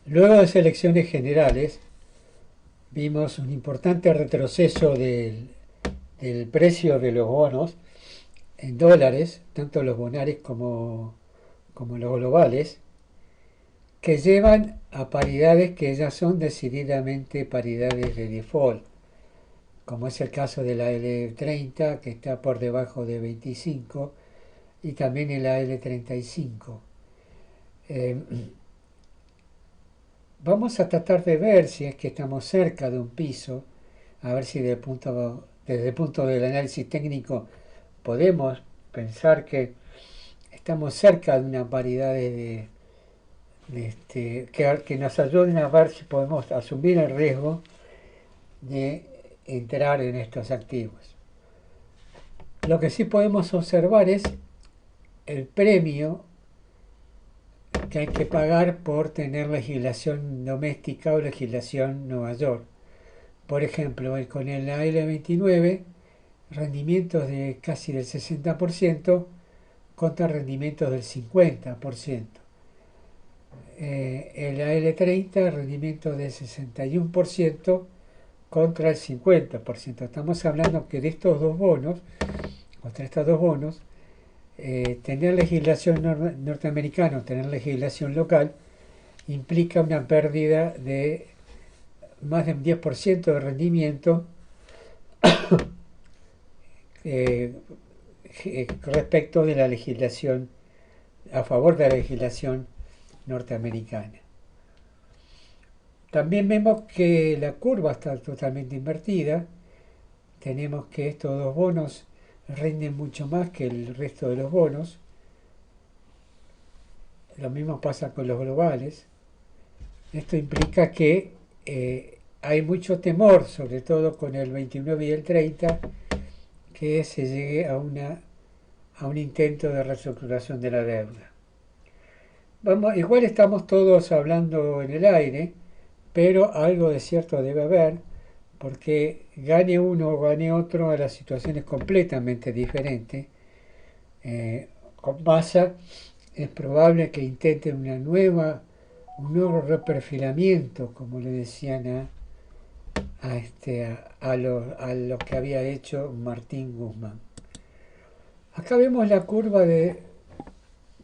Luego de las elecciones generales, vimos un importante retroceso del precio de los bonos en dólares, tanto los bonarios como los globales, que llevan a paridades que ya son decididamente paridades de default, como es el caso de la L30, que está por debajo de 25, y también en la L35. Eh, Vamos a tratar de ver si es que estamos cerca de un piso, a ver si desde el punto del análisis técnico podemos pensar que estamos cerca de una paridad que nos ayuden a ver si podemos asumir el riesgo de entrar en estos activos. Lo que sí podemos observar es el premio que hay que pagar por tener legislación doméstica o legislación Nueva York. Por ejemplo, con el AL29, rendimientos de casi del 60% contra rendimientos del 50%. El AL30, rendimiento del 61% contra el 50%. Estamos hablando que de estos dos bonos, contra estos dos bonos, tener legislación norteamericana o tener legislación local implica una pérdida de más de un 10% de rendimiento eh, respecto de la legislación, a favor de la legislación norteamericana. También vemos que la curva está totalmente invertida. Tenemos que estos dos bonos rinden mucho más que el resto de los bonos. Lo mismo pasa con los globales. Esto implica que hay mucho temor, sobre todo con el 29 y el 30, que se llegue a un intento de reestructuración de la deuda. Igual estamos todos hablando en el aire, pero algo de cierto debe haber, porque gane uno o gane otro, a la situación es completamente diferente. Con Massa es probable que intenten un nuevo reperfilamiento, como le decían a lo que había hecho Martín Guzmán. Acá vemos la curva de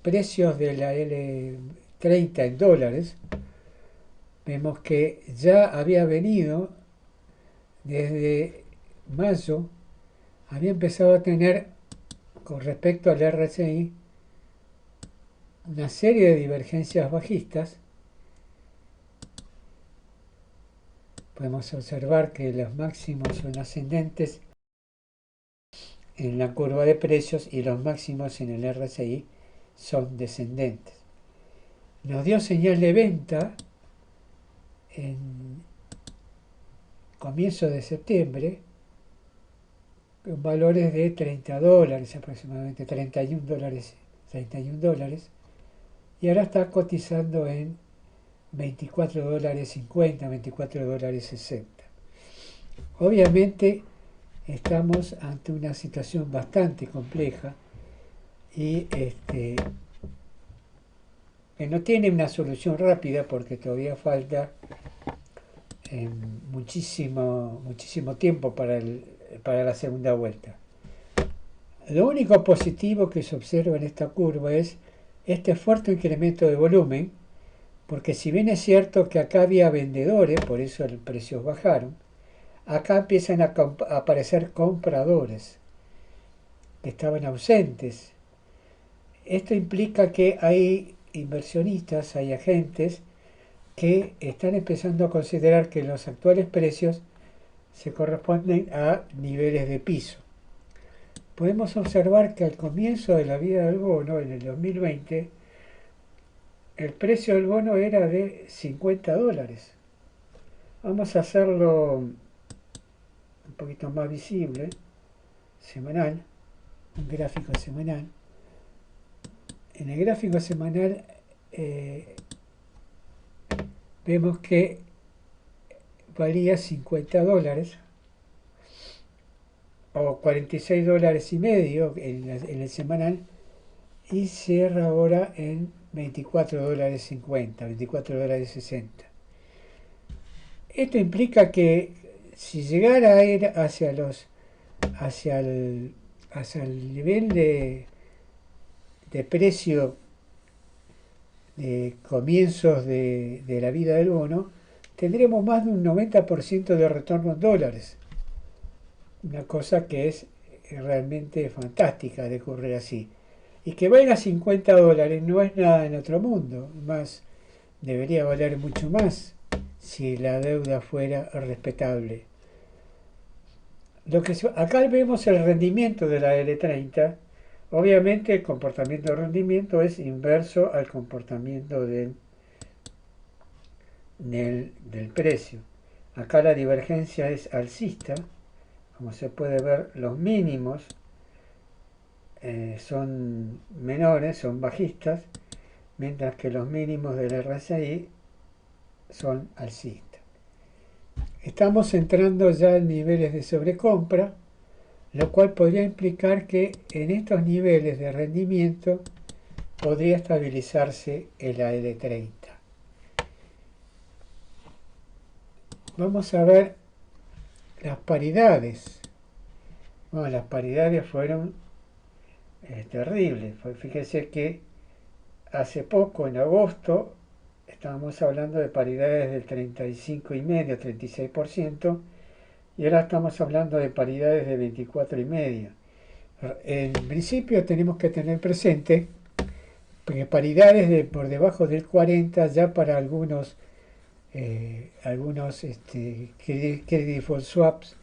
precios de la L30 en dólares. Vemos que ya había venido desde mayo, había empezado a tener con respecto al RSI una serie de divergencias bajistas. Podemos observar que los máximos son ascendentes en la curva de precios y los máximos en el RSI son descendentes. Nos dio señal de venta en comienzo de septiembre con valores de $30 aproximadamente, $31, y ahora está cotizando en $24.50, $24.60. Obviamente estamos ante una situación bastante compleja y que no tiene una solución rápida porque todavía falta muchísimo tiempo para la segunda vuelta. Lo único positivo que se observa en esta curva es este fuerte incremento de volumen, porque si bien es cierto que acá había vendedores, por eso los precios bajaron, acá empiezan a aparecer compradores que estaban ausentes. Esto implica que hay inversionistas, hay agentes que están empezando a considerar que los actuales precios se corresponden a niveles de piso. Podemos observar que al comienzo de la vida del bono, en el 2020, el precio del bono era de $50. Vamos a hacerlo un poquito más visible, semanal, un gráfico semanal. En el gráfico semanal vemos que valía $50 o $46.50 en el semanal, y cierra ahora en $24.50, $24.60. Esto implica que si llegara a ir hacia el, hacia el nivel de precio de comienzos de la vida del bono, tendremos más de un 90% de retorno en dólares. Una cosa que es realmente fantástica de ocurrir así. Y que valga $50 no es nada en otro mundo, más debería valer mucho más si la deuda fuera respetable. Acá vemos el rendimiento de la L30. Obviamente el comportamiento de rendimiento es inverso al comportamiento del precio. Acá la divergencia es alcista. Como se puede ver, los mínimos son menores, son bajistas, mientras que los mínimos del RSI son alcistas. Estamos entrando ya en niveles de sobrecompra, lo cual podría implicar que en estos niveles de rendimiento podría estabilizarse el AL30. Vamos a ver las paridades. Bueno, las paridades fueron terribles. Fíjense que hace poco, en agosto, estábamos hablando de paridades del 35,5, 36%, y ahora estamos hablando de paridades de 24,5. En principio tenemos que tener presente que paridades por debajo del 40 ya para algunos credit default swaps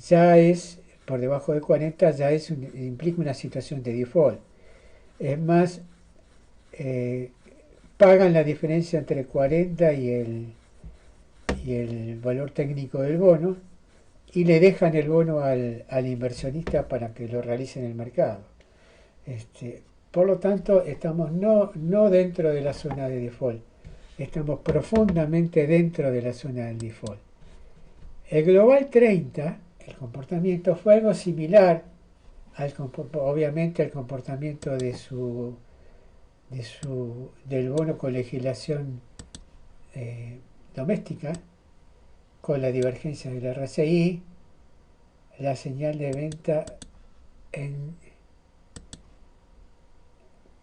ya es por debajo de 40 ya implica una situación de default. Es más, pagan la diferencia entre 40 y el valor técnico del bono y le dejan el bono al inversionista para que lo realice en el mercado. Por lo tanto, estamos no dentro de la zona de default, estamos profundamente dentro de la zona del default. El Global 30, el comportamiento fue algo similar, obviamente, al comportamiento del bono con legislación doméstica, con la divergencia del RSI, la señal de venta en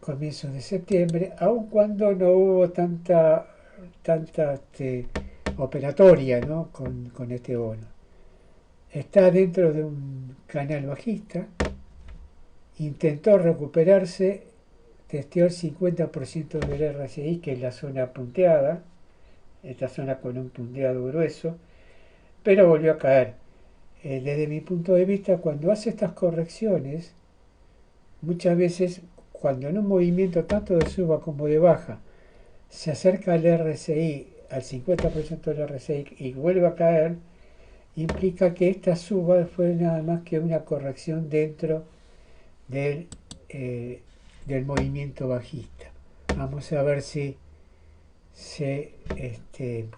comienzos de septiembre, aun cuando no hubo tanta operatoria, ¿no? con este bono. Está dentro de un canal bajista, intentó recuperarse, testeó el 50% del RSI, que es la zona punteada, esta zona con un punteado grueso, pero volvió a caer. Desde mi punto de vista, cuando hace estas correcciones, muchas veces, cuando en un movimiento tanto de suba como de baja se acerca al RSI, al 50% del RSI y vuelve a caer, implica que esta suba fue nada más que una corrección dentro del, del movimiento bajista. Vamos a ver si se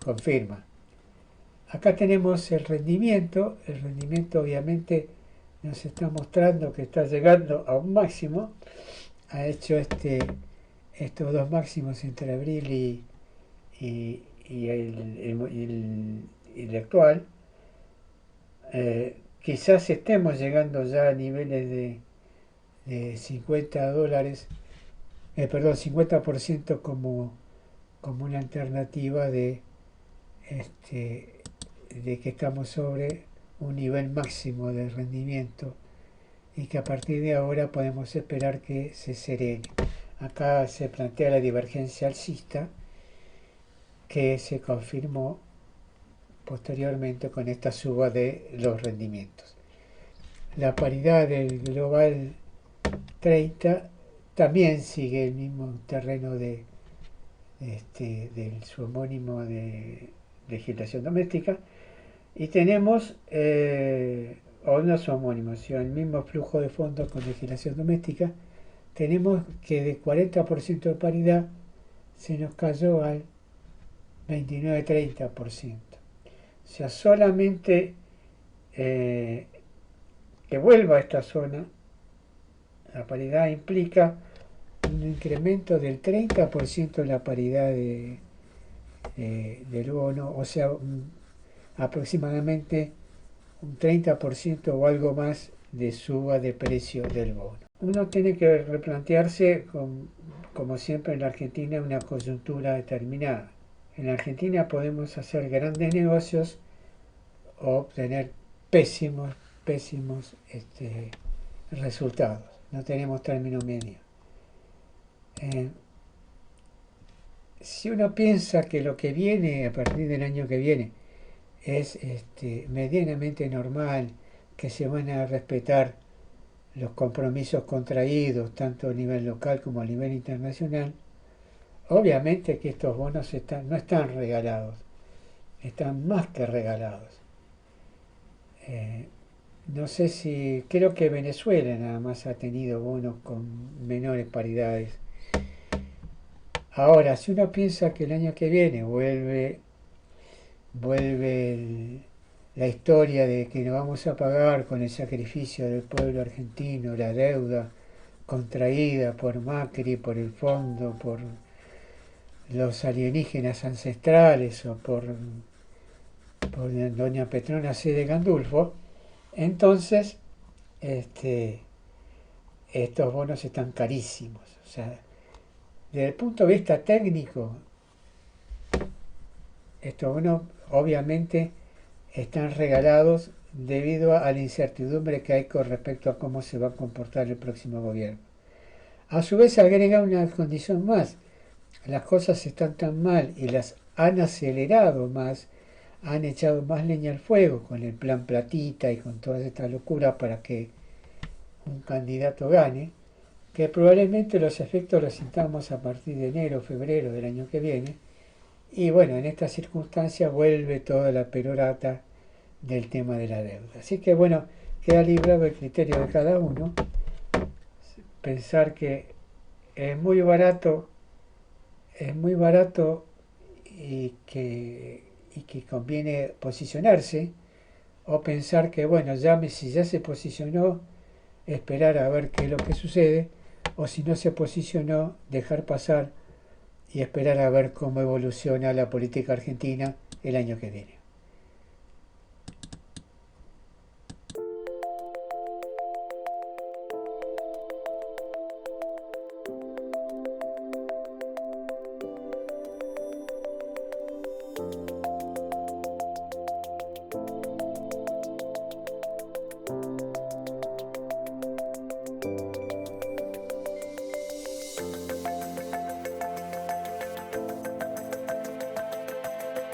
confirma. Acá tenemos el rendimiento obviamente nos está mostrando que está llegando a un máximo, ha hecho estos dos máximos entre abril y el actual. Quizás estemos llegando ya a niveles de $50, perdón, 50% como una alternativa de que estamos sobre un nivel máximo de rendimiento y que a partir de ahora podemos esperar que se serene. Acá se plantea la divergencia alcista que se confirmó posteriormente con esta suba de los rendimientos. La paridad del Global 30 también sigue el mismo terreno del su homónimo de legislación doméstica, y tenemos, o no su homónimo, sino el mismo flujo de fondos con legislación doméstica. Tenemos que de 40% de paridad se nos cayó al 29-30%. O sea, solamente que vuelva a esta zona, la paridad implica un incremento del 30% en la paridad del bono, o sea, aproximadamente un 30% o algo más de suba de precio del bono. Uno tiene que replantearse, como siempre en la Argentina, una coyuntura determinada. En la Argentina podemos hacer grandes negocios o obtener pésimos resultados. No tenemos término medio. Si uno piensa que lo que viene a partir del año que viene es medianamente normal, que se van a respetar los compromisos contraídos tanto a nivel local como a nivel internacional, obviamente que estos bonos no están regalados, están más que regalados. No sé si, creo que Venezuela nada más ha tenido bonos con menores paridades. Ahora, si uno piensa que el año que viene vuelve la historia de que nos vamos a pagar con el sacrificio del pueblo argentino, la deuda contraída por Macri, por el fondo, por los alienígenas ancestrales o por doña Petrona C. de Gandulfo, entonces estos bonos están carísimos. O sea, desde el punto de vista técnico, estos bonos obviamente están regalados debido a la incertidumbre que hay con respecto a cómo se va a comportar el próximo gobierno. A su vez agrega una condición más. Las cosas están tan mal y las han acelerado más, han echado más leña al fuego con el plan Platita y con toda esta locura para que un candidato gane, que probablemente los efectos los sintamos a partir de enero o febrero del año que viene. Y bueno, en estas circunstancias vuelve toda la perorata del tema de la deuda. Así que bueno, queda librado el criterio de cada uno. Pensar que es muy barato y que conviene posicionarse, o pensar que bueno, si ya se posicionó, esperar a ver qué es lo que sucede, o si no se posicionó, dejar pasar y esperar a ver cómo evoluciona la política argentina el año que viene.